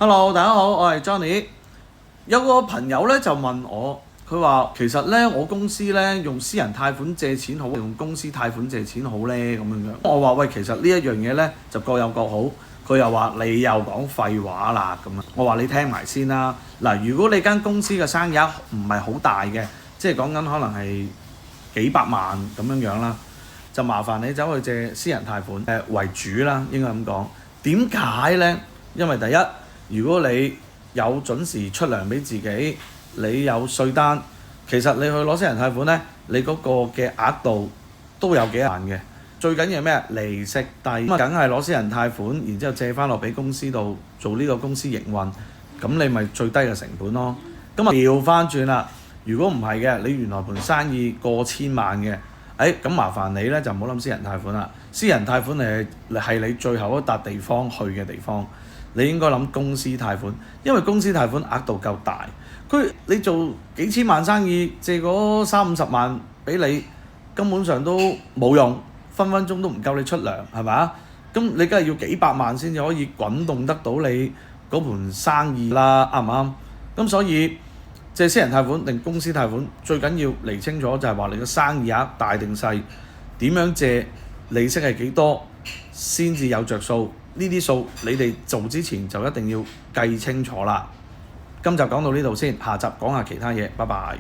Hello，大家好，我係 Johnny。有個朋友咧就問我，佢話其實咧我公司咧用私人貸款借錢好，用公司貸款借錢好咧咁樣。我話喂，其實呢一樣嘢咧就各有各好。佢又話你又講廢話啦咁啊！我話你聽埋先啦。嗱，如果你間公司嘅生意唔係好大嘅，即係講緊可能係幾百萬咁樣啦，就麻煩你走去借私人貸款為主啦，應該咁講。點解咧？因為第一，如果你有準時出糧俾自己，你有稅單，其實你去攞私人貸款咧，你嗰個嘅額度都有幾萬嘅。最緊要係咩？利息低，咁梗係攞私人貸款，然之後借翻落俾公司度做呢個公司營運，咁你咪最低嘅成本咯。咁啊調翻轉啦，如果唔係嘅，你原來盤生意過千萬嘅，咁麻煩你咧就唔好諗私人貸款啦。私人貸款係你最後一笪地方去嘅地方，你應該諗公司貸款，因為公司貸款額度夠大。你做幾千萬生意，借嗰30-50萬俾你，根本上都冇用。分分鐘都唔夠你出糧，係咪？咁你梗係要幾百萬先至可以滾動得到你嗰盤生意啦，啱唔啱？咁所以借私人貸款定公司貸款，最緊要釐清楚就係話你個生意額大定細，點樣借，利息係幾多，先至有着數。呢啲數你哋做之前就一定要計清楚啦。今集講到呢度先，下集講下其他嘢，拜拜。